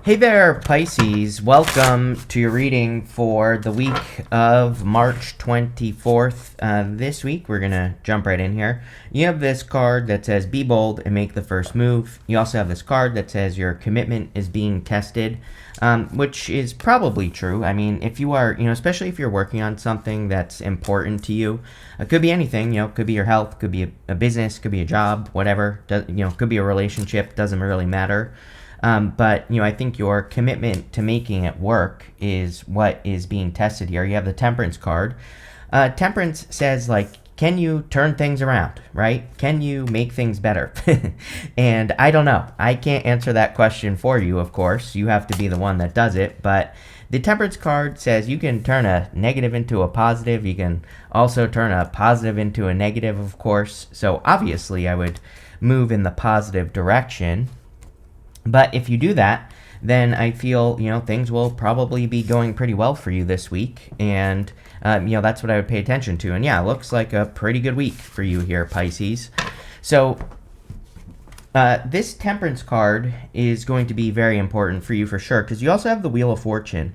Hey there, Pisces. Welcome to your reading for the week of March 24th. This week, we're going to jump right in here. You have this card that says, be bold and make the first move. You also have this card that says your commitment is being tested, which is probably true. I mean, if you are, especially if you're working on something that's important to you, it could be anything, it could be your health, could be a business, could be a job, whatever, could be a relationship, doesn't really matter. But I think your commitment to making it work is what is being tested here. You have the Temperance card. Temperance says, can you turn things around, right? Can you make things better? And I don't know. I can't answer that question for you, of course. You have to be the one that does it. But the Temperance card says you can turn a negative into a positive. You can also turn a positive into a negative, of course. So obviously, I would move in the positive direction. But if you do that, then I feel, things will probably be going pretty well for you this week. And, that's what I would pay attention to. And yeah, it looks like a pretty good week for you here, Pisces. So this Temperance card is going to be very important for you for sure, because you also have the Wheel of Fortune.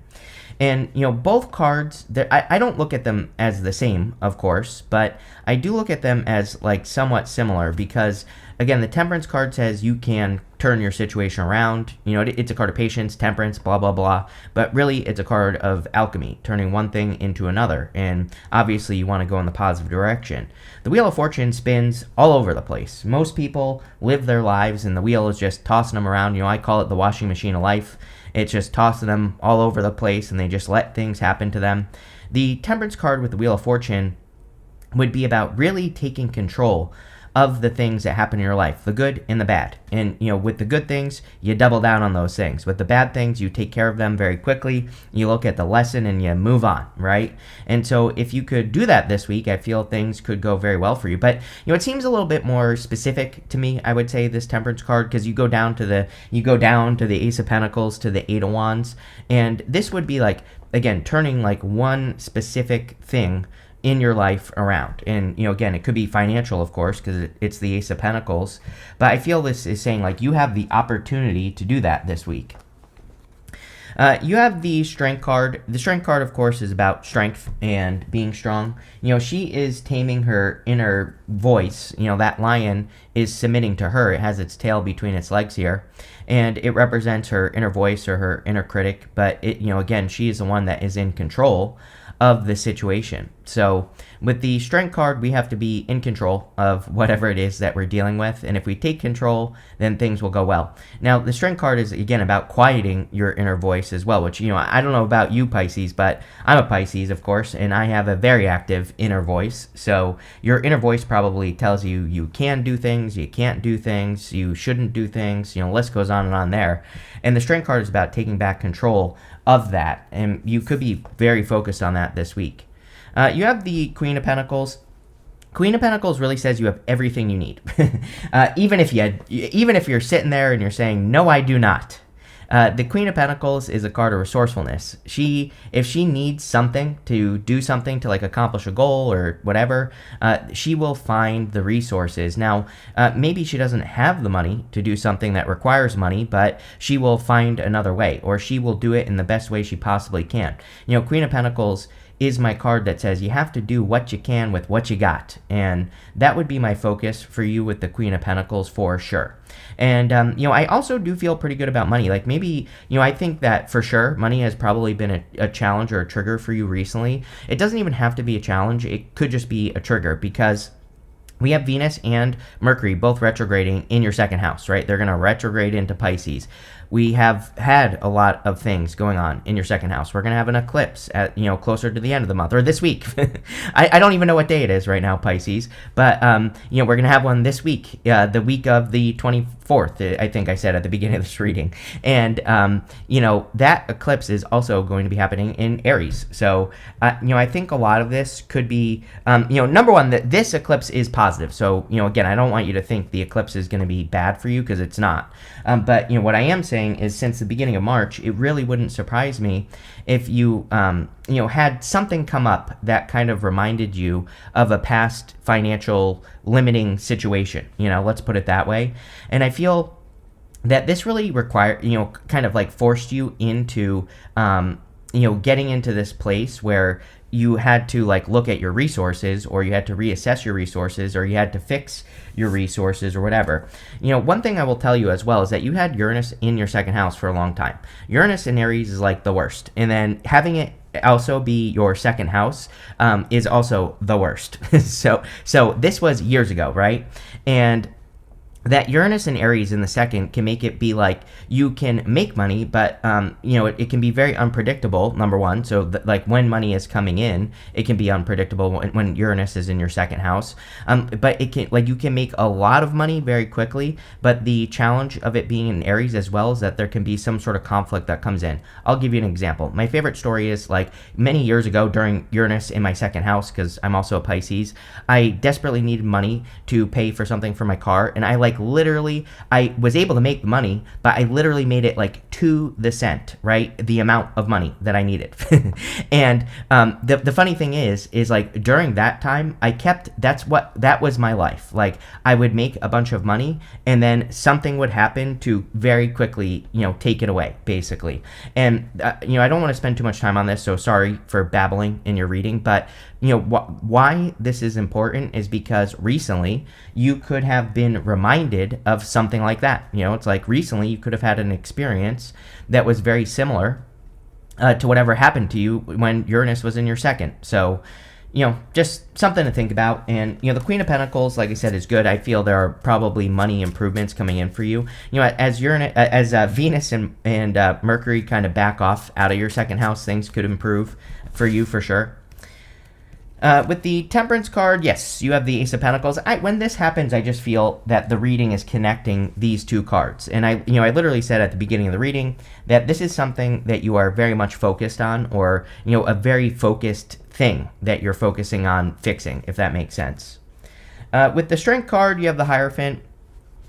And, both cards, I don't look at them as the same, of course, but I do look at them as, somewhat similar because, again, the Temperance card says you can turn your situation around. It's a card of patience, temperance, blah, blah, blah. But really, it's a card of alchemy, turning one thing into another. And obviously, you want to go in the positive direction. The Wheel of Fortune spins all over the place. Most people live their lives, and the wheel is just tossing them around. I call it the washing machine of life. It's just tossing them all over the place, and they just let things happen to them. The Temperance card with the Wheel of Fortune would be about really taking control of the things that happen in your life, the good and the bad. And, with the good things, you double down on those things. With the bad things, you take care of them very quickly. You look at the lesson and you move on, right? And so if you could do that this week, I feel things could go very well for you. But, it seems a little bit more specific to me, I would say, this Temperance card, because you go down to the Ace of Pentacles, to the Eight of Wands. And this would be again, turning one specific thing in your life around. And, again, it could be financial, of course, because it's the Ace of Pentacles. But I feel this is saying, you have the opportunity to do that this week. You have the Strength card. The Strength card, of course, is about strength and being strong. She is taming her inner voice. That lion is submitting to her. It has its tail between its legs here. And it represents her inner voice or her inner critic. But, again, she is the one that is in control of the situation. So with the Strength card, we have to be in control of whatever it is that we're dealing with. And if we take control, then things will go well. Now, the Strength card is, again, about quieting your inner voice as well, which, I don't know about you, Pisces, but I'm a Pisces, of course, and I have a very active inner voice. So your inner voice probably tells you you can do things, you can't do things, you shouldn't do things, list goes on and on there. And the Strength card is about taking back control of that, and you could be very focused on that this week. You have the Queen of Pentacles. Queen of Pentacles really says you have everything you need, even if you're sitting there and you're saying, "No, I do not." The Queen of Pentacles is a card of resourcefulness. If she needs something to do something to accomplish a goal or whatever, she will find the resources. Now, maybe she doesn't have the money to do something that requires money, but she will find another way, or she will do it in the best way she possibly can. Queen of Pentacles is my card that says you have to do what you can with what you got. And that would be my focus for you with the Queen of Pentacles for sure. And, I also do feel pretty good about money. Maybe, I think that for sure money has probably been a challenge or a trigger for you recently. It doesn't even have to be a challenge. It could just be a trigger because we have Venus and Mercury both retrograding in your second house, right? They're going to retrograde into Pisces. We have had a lot of things going on in your second house. We're going to have an eclipse at, closer to the end of the month, or this week. I don't even know what day it is right now, Pisces. But, we're going to have one this week, the week of the 24th, I think I said at the beginning of this reading. And, that eclipse is also going to be happening in Aries. So, I think a lot of this could be, number one, that this eclipse is positive. So, again, I don't want you to think the eclipse is going to be bad for you, because it's not. But, what I am saying is, since the beginning of March, it really wouldn't surprise me if you, had something come up that kind of reminded you of a past financial limiting situation. Let's put it that way. And I feel that this really required, kind of like forced you into, getting into this place where you had to like look at your resources, or you had to reassess your resources, or you had to fix your resources, or whatever. One thing I will tell you as well is that you had Uranus in your second house for a long time. Uranus in Aries is like the worst, and then having it also be your second house is also the worst. So this was years ago, right? And that Uranus and Aries in the second can make it be like you can make money, but it can be very unpredictable. Number one, so like when money is coming in, it can be unpredictable when Uranus is in your second house. But it can, like, you can make a lot of money very quickly. But the challenge of it being in Aries as well is that there can be some sort of conflict that comes in. I'll give you an example. My favorite story is like many years ago during Uranus in my second house, because I'm also a Pisces. I desperately needed money to pay for something for my car, and I was able to make the money, but I literally made it like to the cent, right? The amount of money that I needed. And the funny thing is like during that time, that was my life. Like I would make a bunch of money, and then something would happen to very quickly, take it away, basically. And, I don't want to spend too much time on this, so sorry for babbling in your reading, but why this is important is because recently you could have been reminded of something like that. It's like recently you could have had an experience that was very similar to whatever happened to you when Uranus was in your second. So, just something to think about. And, the Queen of Pentacles, like I said, is good. I feel there are probably money improvements coming in for you. As Venus and Mercury kind of back off out of your second house, things could improve for you for sure. With the Temperance card, yes, you have the Ace of Pentacles. When this happens, I just feel that the reading is connecting these two cards. And I literally said at the beginning of the reading that this is something that you are very much focused on, or, a very focused thing that you're focusing on fixing, if that makes sense. With the Strength card, you have the Hierophant.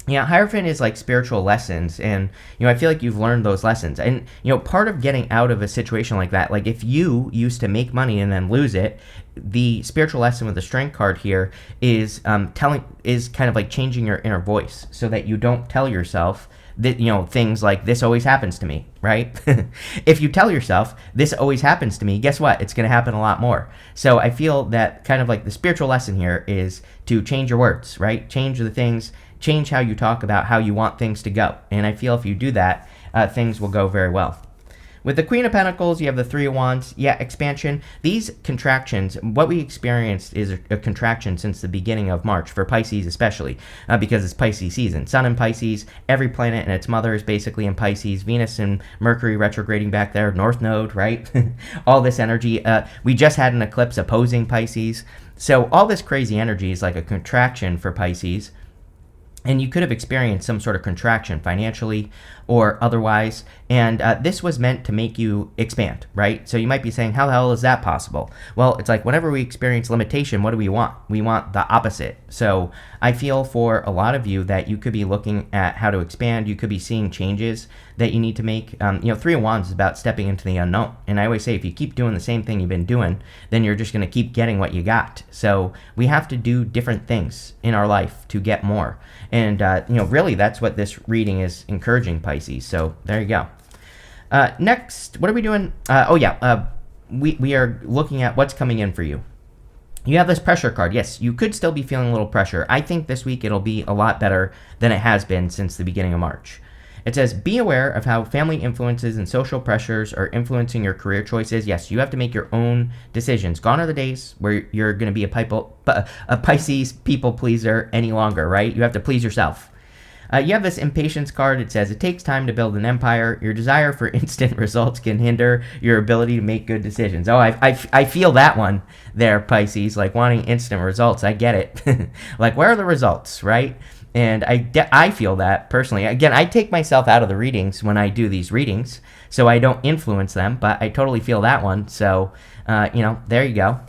Yeah, Hierophant is like spiritual lessons, and, I feel like you've learned those lessons. And, part of getting out of a situation like that, like if you used to make money and then lose it, the spiritual lesson with the Strength card here is kind of like changing your inner voice so that you don't tell yourself that, things like this always happens to me, right? If you tell yourself this always happens to me, guess what? It's going to happen a lot more. So I feel that kind of like the spiritual lesson here is to change your words, right? Change the things, change how you talk about how you want things to go. And I feel if you do that, things will go very well. With the Queen of Pentacles, you have the Three of Wands. Yeah, expansion. These contractions, what we experienced is a contraction since the beginning of March, for Pisces especially, because it's Pisces season. Sun in Pisces, every planet and its mother is basically in Pisces. Venus and Mercury retrograding back there, North Node, right? All this energy. We just had an eclipse opposing Pisces. So all this crazy energy is like a contraction for Pisces. And you could have experienced some sort of contraction financially or otherwise. And this was meant to make you expand, right? So you might be saying, how the hell is that possible? Well, it's like whenever we experience limitation, what do we want? We want the opposite. So I feel for a lot of you that you could be looking at how to expand. You could be seeing changes that you need to make. Three of Wands is about stepping into the unknown. And I always say, if you keep doing the same thing you've been doing, then you're just going to keep getting what you got. So we have to do different things in our life to get more. And, really that's what this reading is encouraging, Pisces. So there you go. Next, what are we doing? We are looking at what's coming in for you. You have this pressure card. Yes, you could still be feeling a little pressure. I think this week it'll be a lot better than it has been since the beginning of March. It says, be aware of how family influences and social pressures are influencing your career choices. Yes, you have to make your own decisions. Gone are the days where you're going to be a Pisces people pleaser any longer, right? You have to please yourself. You have this impatience card. It says, it takes time to build an empire. Your desire for instant results can hinder your ability to make good decisions. Oh, I feel that one there, Pisces, like wanting instant results. I get it. Like, where are the results, right? And I feel that personally. Again, I take myself out of the readings when I do these readings, so I don't influence them, but I totally feel that one. So, there you go.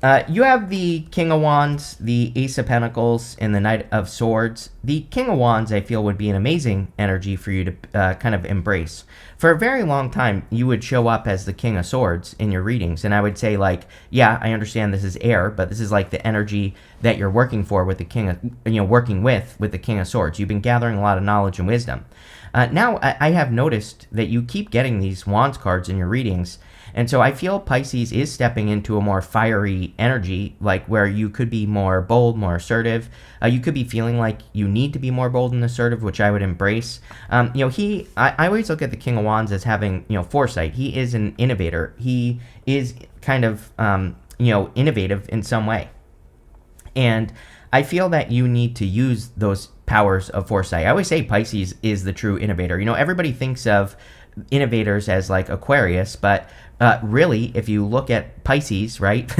You have the King of Wands, the Ace of Pentacles, and the Knight of Swords. The King of Wands, I feel, would be an amazing energy for you to kind of embrace. For a very long time, you would show up as the King of Swords in your readings, and I would say, like, yeah, I understand this is air, but this is like the energy that you're working for with the King of, working with the King of Swords. You've been gathering a lot of knowledge and wisdom. Now, I have noticed that you keep getting these Wands cards in your readings. And so I feel Pisces is stepping into a more fiery energy, like where you could be more bold, more assertive. You could be feeling like you need to be more bold and assertive, which I would embrace. I always look at the King of Wands as having, foresight. He is an innovator. He is kind of, innovative in some way. And I feel that you need to use those powers of foresight. I always say Pisces is the true innovator. Everybody thinks of innovators as like Aquarius, but really, if you look at Pisces, right?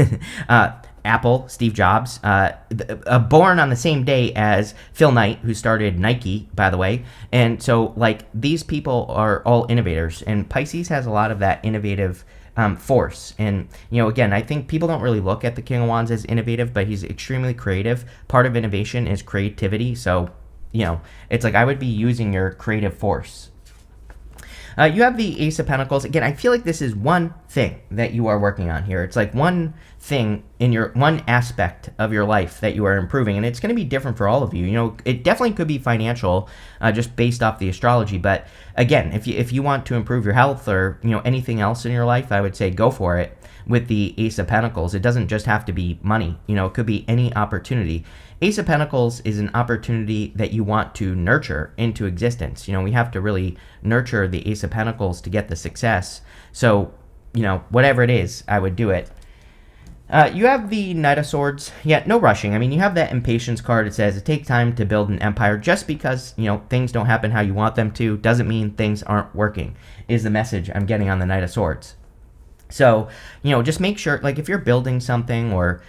Apple, Steve Jobs, born on the same day as Phil Knight, who started Nike, by the way. And so, like, these people are all innovators, and Pisces has a lot of that innovative force. And, again, I think people don't really look at the King of Wands as innovative, but he's extremely creative. Part of innovation is creativity. So, it's like I would be using your creative force. You have the Ace of Pentacles. Again, I feel like this is one thing that you are working on here. It's like one thing in your one aspect of your life that you are improving, and it's going to be different for all of you. It definitely could be financial, just based off the astrology. But again, if you want to improve your health or anything else in your life, I would say go for it with the Ace of Pentacles. It doesn't just have to be money. It could be any opportunity. Ace of Pentacles is an opportunity that you want to nurture into existence. We have to really nurture the Ace of Pentacles to get the success. So, whatever it is, I would do it. You have the Knight of Swords. Yeah, no rushing. I mean, you have that impatience card. It says it takes time to build an empire. Just because, things don't happen how you want them to doesn't mean things aren't working, is the message I'm getting on the Knight of Swords. So, just make sure, like, if you're building something or,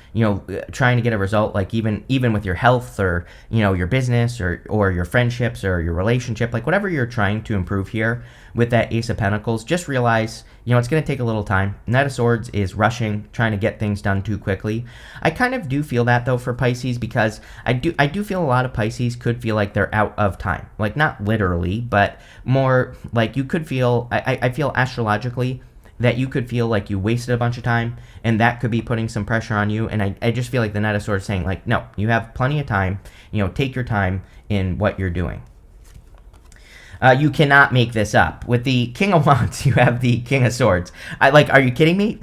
trying to get a result, like even with your health or, your business or your friendships or your relationship, like whatever you're trying to improve here with that Ace of Pentacles, just realize, it's going to take a little time. Knight of Swords is rushing, trying to get things done too quickly. I kind of do feel that, though, for Pisces, because I do feel a lot of Pisces could feel like they're out of time. Like, not literally, but more like you could feel, I feel astrologically, that you could feel like you wasted a bunch of time, and that could be putting some pressure on you. And I just feel like the Knight of Swords saying, like, no, you have plenty of time. Take your time in what you're doing. You cannot make this up. With the King of Wands, you have the King of Swords. Are you kidding me?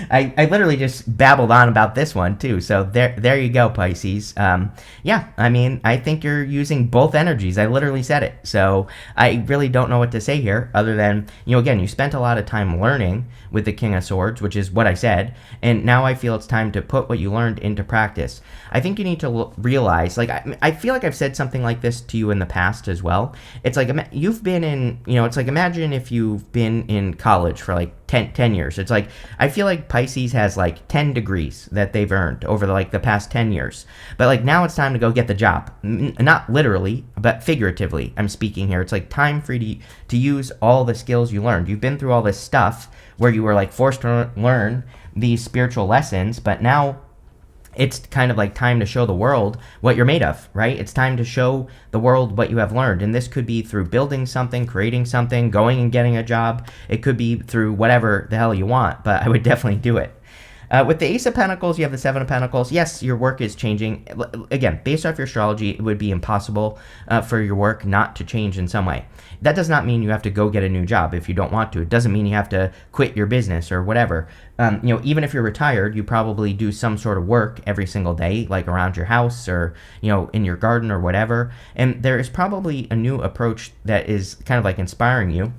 I literally just babbled on about this one, too. So there you go, Pisces. Yeah, I mean, I think you're using both energies. I literally said it. So I really don't know what to say here other than, again, you spent a lot of time learning with the King of Swords, which is what I said. And now I feel it's time to put what you learned into practice. I think you need to realize, like, I feel like I've said something like this to you in the past as well. It's like, you've been in, it's like, imagine if you've been in college for like 10 years. It's like, I feel like Pisces has like 10 degrees that they've earned over the past 10 years. But like now it's time to go get the job. Not literally, but figuratively, I'm speaking here. It's like time for you to use all the skills you learned. You've been through all this stuff where you were like forced to learn these spiritual lessons, but now it's kind of like time to show the world what you're made of, right? It's time to show the world what you have learned. And this could be through building something, creating something, going and getting a job. It could be through whatever the hell you want, but I would definitely do it. With the Ace of Pentacles, you have the Seven of Pentacles. Yes, your work is changing. Again, based off your astrology, it would be impossible for your work not to change in some way. That does not mean you have to go get a new job if you don't want to. It doesn't mean you have to quit your business or whatever. Even if you're retired, you probably do some sort of work every single day, like around your house or, in your garden or whatever. And there is probably a new approach that is kind of like inspiring you,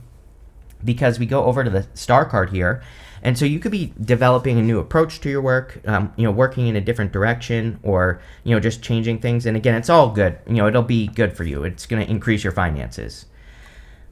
because we go over to the Star card here. And so you could be developing a new approach to your work, working in a different direction, or, just changing things. And again, it's all good. It'll be good for you. It's going to increase your finances.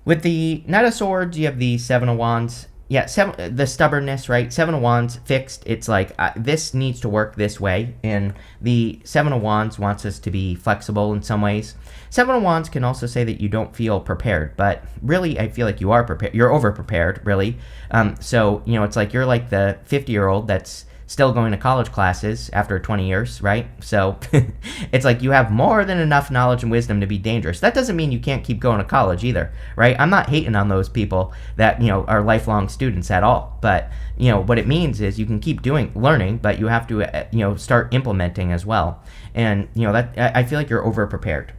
With the Knight of Swords, you have the Seven of Wands. Yeah, the stubbornness, right? Seven of Wands, fixed. It's like, this needs to work this way. And the Seven of Wands wants us to be flexible in some ways. Seven of Wands can also say that you don't feel prepared. But really, I feel like you are prepared. You're over-prepared, really. So, it's like you're like the 50-year-old that's still going to college classes after 20 years, right? So it's like you have more than enough knowledge and wisdom to be dangerous. That doesn't mean you can't keep going to college either, right? I'm not hating on those people that, are lifelong students at all. But, what it means is you can keep learning, but you have to, start implementing as well. And, that I feel like you're over prepared.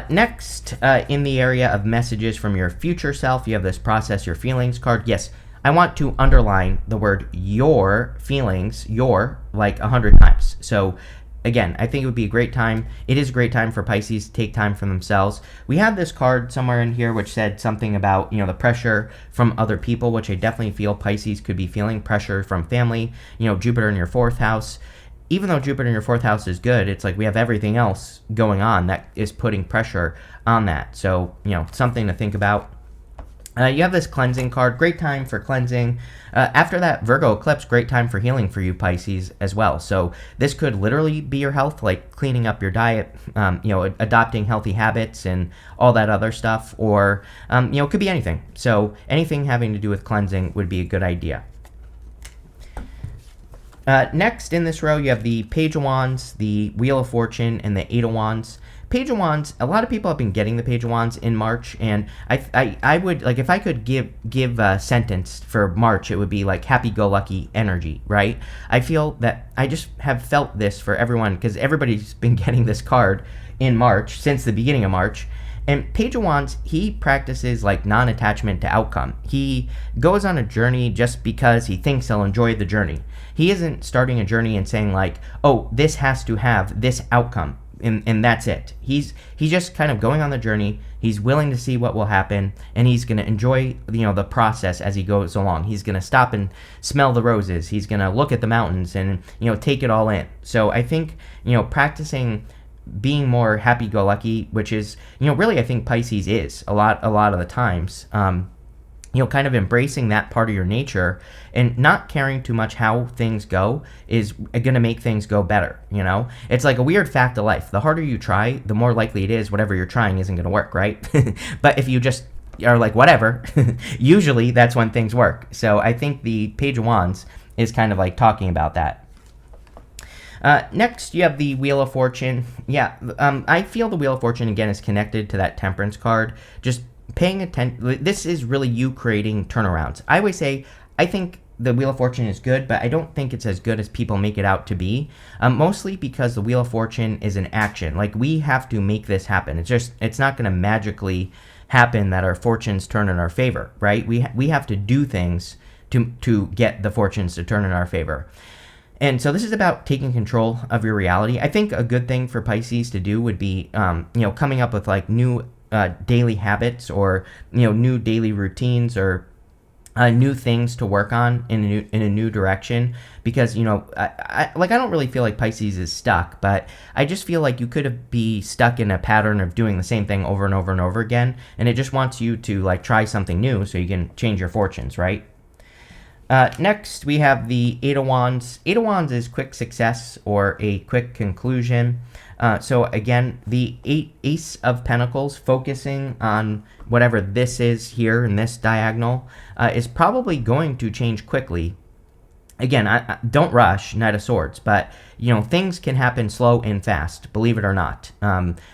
Next, in the area of messages from your future self, you have this process your feelings card. Yes, I want to underline the word your feelings, like 100 times. So again, I think it would be a great time. It is a great time for Pisces to take time for themselves. We have this card somewhere in here which said something about, the pressure from other people, which I definitely feel Pisces could be feeling pressure from family, Jupiter in your 4th house. Even though Jupiter in your 4th house is good, it's like we have everything else going on that is putting pressure on that. So, something to think about. You have this cleansing card. Great time for cleansing. After that Virgo eclipse, great time for healing for you, Pisces, as well. So this could literally be your health, like cleaning up your diet, adopting healthy habits and all that other stuff. Or, it could be anything. So anything having to do with cleansing would be a good idea. Next in this row, you have the Page of Wands, the Wheel of Fortune, and the Eight of Wands. Page of Wands, a lot of people have been getting the Page of Wands in March, and I would, like, if I could give a sentence for March, it would be like happy-go-lucky energy, right? I feel that I just have felt this for everyone, because everybody's been getting this card in March, since the beginning of March. And Page of Wands, he practices like non-attachment to outcome. He goes on a journey just because he thinks he'll enjoy the journey. He isn't starting a journey and saying like, oh, this has to have this outcome, and that's it. He's just kind of going on the journey. He's willing to see what will happen, and he's going to enjoy, the process as he goes along. He's going to stop and smell the roses. He's going to look at the mountains and, take it all in. So I think, practicing being more happy-go-lucky, which is, really I think Pisces is a lot of the times, kind of embracing that part of your nature and not caring too much how things go is going to make things go better, It's like a weird fact of life. The harder you try, the more likely it is whatever you're trying isn't going to work, right? But if you just are like, whatever, usually that's when things work. So I think the Page of Wands is kind of like talking about that. Next, you have the Wheel of Fortune. Yeah, I feel the Wheel of Fortune, again, is connected to that Temperance card. Just paying attention. This is really you creating turnarounds. I always say, I think the Wheel of Fortune is good, but I don't think it's as good as people make it out to be. Mostly because the Wheel of Fortune is an action. Like, we have to make this happen. It's not going to magically happen that our fortunes turn in our favor, right? We have to do things to get the fortunes to turn in our favor. And so this is about taking control of your reality. I think a good thing for Pisces to do would be, coming up with like new daily habits or, new daily routines or new things to work on in a new direction. Because, I don't really feel like Pisces is stuck, but I just feel like you could be stuck in a pattern of doing the same thing over and over and over again. And it just wants you to like try something new so you can change your fortunes, right? Next, we have the Eight of Wands. Eight of Wands is quick success or a quick conclusion. So again, the Ace of Pentacles, focusing on whatever this is here in this diagonal, is probably going to change quickly. Again, I don't rush, Knight of Swords, but, things can happen slow and fast, believe it or not.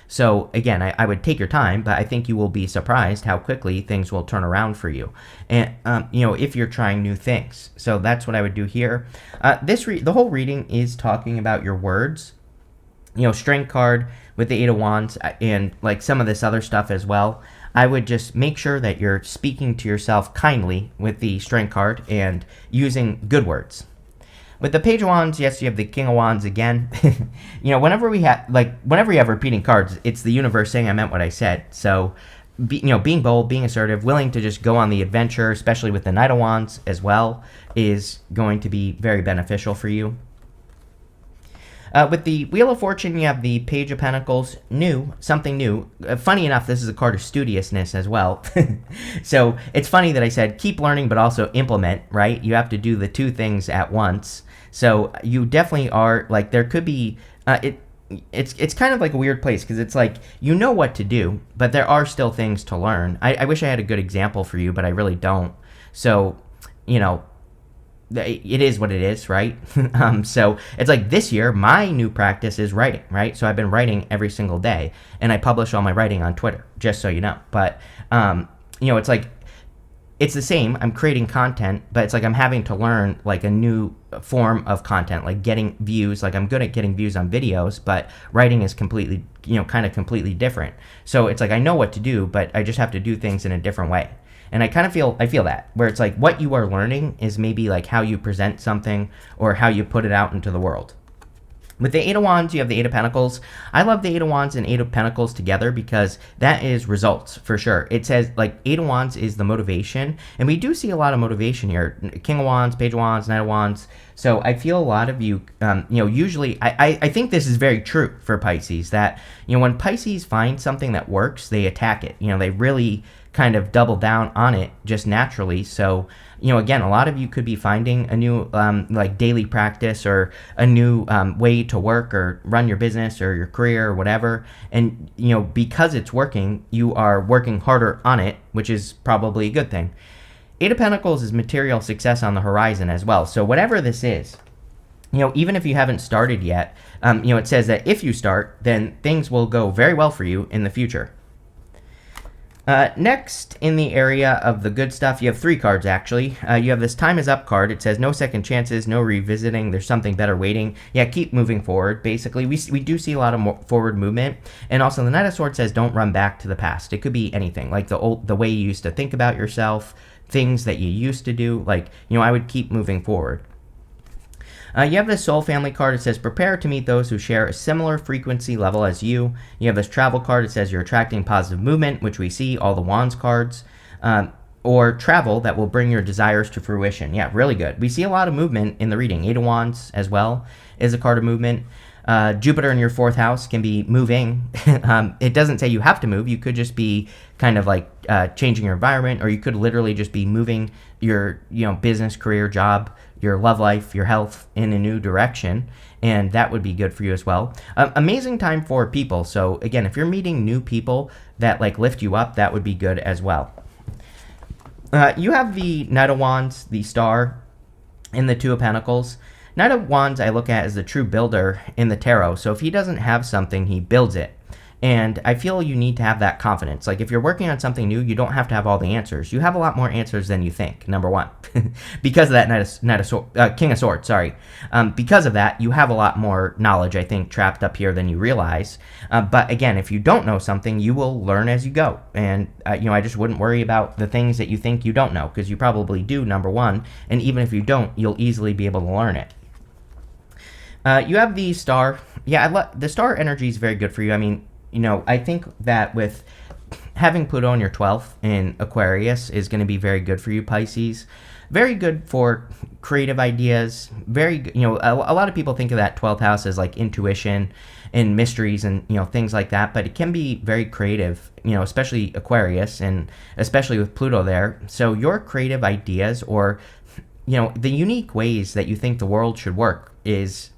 So, again, I would take your time, but I think you will be surprised how quickly things will turn around for you, and, if you're trying new things. So that's what I would do here. The whole reading is talking about your words. Strength card with the Eight of Wands and, like, some of this other stuff as well. I would just make sure that you're speaking to yourself kindly with the Strength card and using good words. With the Page of Wands, yes, you have the King of Wands again. Whenever you have repeating cards, it's the universe saying I meant what I said. So, being bold, being assertive, willing to just go on the adventure, especially with the Knight of Wands as well, is going to be very beneficial for you. With the Wheel of Fortune, you have the Page of Pentacles, something new. Funny enough, this is a card of studiousness as well. So it's funny that I said keep learning, but also implement, right? You have to do the two things at once. So you definitely are, like, there could be, it's kind of like a weird place because it's like, you know what to do, but there are still things to learn. I wish I had a good example for you, but I really don't. So, it is what it is, right? So it's like this year, my new practice is writing, right? So I've been writing every single day, and I publish all my writing on Twitter, just so you know. But, it's like, it's the same. I'm creating content, but it's like I'm having to learn like a new form of content, like getting views. Like I'm good at getting views on videos, but writing is completely, kind of completely different. So it's like I know what to do, but I just have to do things in a different way. And I feel that, where it's like what you are learning is maybe like how you present something or how you put it out into the world. With the Eight of Wands, you have the Eight of Pentacles. I love the Eight of Wands and Eight of Pentacles together because that is results for sure. It says like Eight of Wands is the motivation, and we do see a lot of motivation here. King of Wands, Page of Wands, Knight of Wands. So I feel a lot of you, usually, I think this is very true for Pisces, that, when Pisces find something that works, they attack it. They really kind of double down on it just naturally. So, again, a lot of you could be finding a new like daily practice or a new way to work or run your business or your career or whatever. And, because it's working, you are working harder on it, which is probably a good thing. Eight of Pentacles is material success on the horizon as well. So whatever this is, even if you haven't started yet, it says that if you start, then things will go very well for you in the future. Next, in the area of the good stuff, you have 3 cards, actually. You have this Time is Up card. It says no second chances, no revisiting. There's something better waiting. Yeah, keep moving forward, basically. We do see a lot of forward movement. And also, the Knight of Swords says don't run back to the past. It could be anything, like the way you used to think about yourself, things that you used to do. Like, I would keep moving forward. You have this Soul Family card. It says, prepare to meet those who share a similar frequency level as you. You have this Travel card. It says, you're attracting positive movement, which we see, all the Wands cards. Or travel that will bring your desires to fruition. Yeah, really good. We see a lot of movement in the reading. Eight of Wands as well is a card of movement. Jupiter in your 4th house can be moving. It doesn't say you have to move. You could just be kind of like changing your environment, or you could literally just be moving your business, career, job, your love life, your health in a new direction, and that would be good for you as well. Amazing time for people. So again, if you're meeting new people that like lift you up, that would be good as well. You have the Knight of Wands, the Star, and the Two of Pentacles. Knight of Wands I look at as the true builder in the tarot. So if he doesn't have something, he builds it. And I feel you need to have that confidence. Like if you're working on something new, you don't have to have all the answers. You have a lot more answers than you think, number one. Because of that King of Swords, sorry. Because of that, you have a lot more knowledge, I think, trapped up here than you realize. But again, if you don't know something, you will learn as you go. And, I just wouldn't worry about the things that you think you don't know, because you probably do, number one. And even if you don't, you'll easily be able to learn it. You have the Star. Yeah, the Star energy is very good for you. I mean, I think that with having Pluto in your 12th in Aquarius is going to be very good for you, Pisces. Very good for creative ideas. Very good. A lot of people think of that 12th house as like intuition and mysteries and, things like that. But it can be very creative, especially Aquarius and especially with Pluto there. So your creative ideas or, the unique ways that you think the world should work is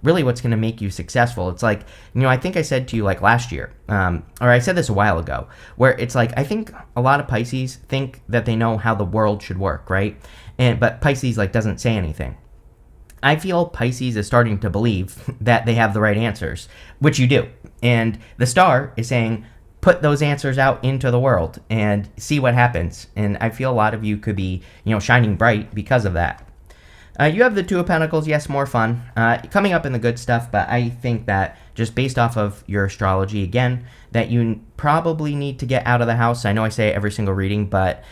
really what's going to make you successful. It's like, I think I said to you like last year, or I said this a while ago, where it's like, I think a lot of Pisces think that they know how the world should work, right? But Pisces like doesn't say anything. I feel Pisces is starting to believe that they have the right answers, which you do. And the Star is saying, put those answers out into the world and see what happens. And I feel a lot of you could be, shining bright because of that. You have the Two of Pentacles, yes, more fun. Coming up in the good stuff, but I think that just based off of your astrology, again, that you probably need to get out of the house. I know I say it every single reading, but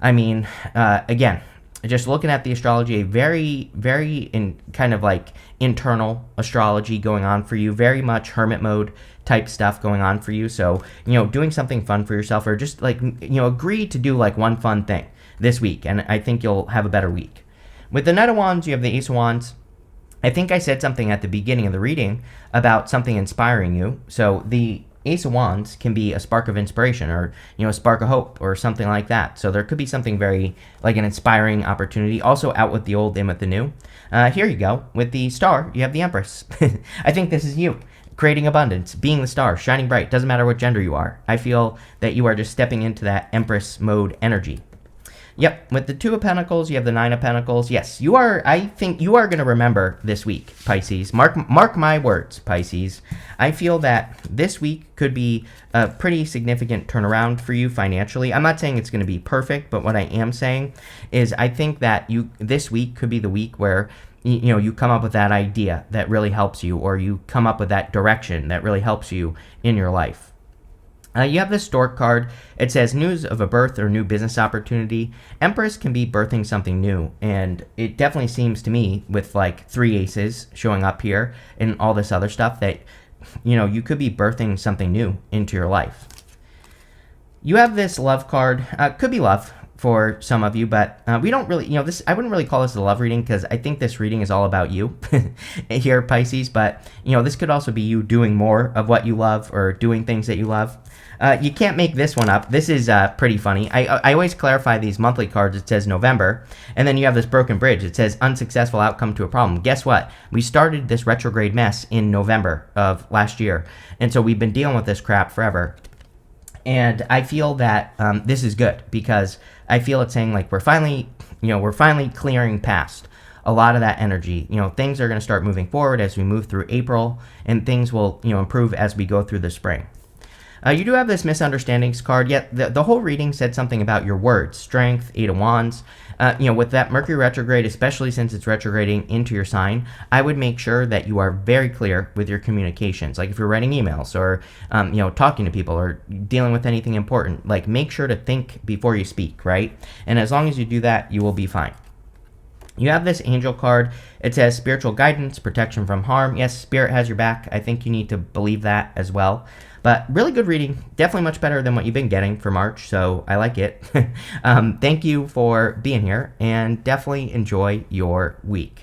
I mean, again, just looking at the astrology, a very, very kind of like internal astrology going on for you, very much hermit mode type stuff going on for you. So, doing something fun for yourself, or just like, agree to do like one fun thing this week, and I think you'll have a better week. With the Knight of Wands, you have the Ace of Wands. I think I said something at the beginning of the reading about something inspiring you. So the Ace of Wands can be a spark of inspiration, or, a spark of hope or something like that. So there could be something very like an inspiring opportunity. Also out with the old, in with the new. Here you go. With the Star, you have the Empress. I think this is you. Creating abundance, being the star, shining bright. Doesn't matter what gender you are. I feel that you are just stepping into that Empress mode energy. Yep, with the Two of Pentacles, you have the Nine of Pentacles. Yes, you are. I think you are going to remember this week, Pisces. Mark my words, Pisces. I feel that this week could be a pretty significant turnaround for you financially. I'm not saying it's going to be perfect, but what I am saying is I think that this week could be the week where you come up with that idea that really helps you, or you come up with that direction that really helps you in your life. You have this Stork card. It says news of a birth or new business opportunity. Empress can be birthing something new, and it definitely seems to me, with like 3 aces showing up here and all this other stuff, that you could be birthing something new into your life. You have this love card. Could be love for some of you, but we don't really, this. I wouldn't really call this a love reading, because I think this reading is all about you here, Pisces. But this could also be you doing more of what you love, or doing things that you love. You can't make this one up. This is pretty funny. I always clarify these monthly cards. It says November, and then you have this broken bridge. It says unsuccessful outcome to a problem. Guess what? We started this retrograde mess in November of last year, and so we've been dealing with this crap forever. And I feel that this is good, because I feel it's saying like we're finally clearing past a lot of that energy. Things are going to start moving forward as we move through April, and things will improve as we go through the spring. You do have this misunderstandings card, yet the whole reading said something about your words, strength, 8 of Wands. With that Mercury retrograde, especially since it's retrograding into your sign, I would make sure that you are very clear with your communications. Like if you're writing emails, or talking to people, or dealing with anything important, like make sure to think before you speak, right? And as long as you do that, you will be fine. You have this angel card. It says spiritual guidance, protection from harm. Yes, spirit has your back. I think you need to believe that as well. But really good reading. Definitely much better than what you've been getting for March, so I like it. Thank you for being here, and definitely enjoy your week.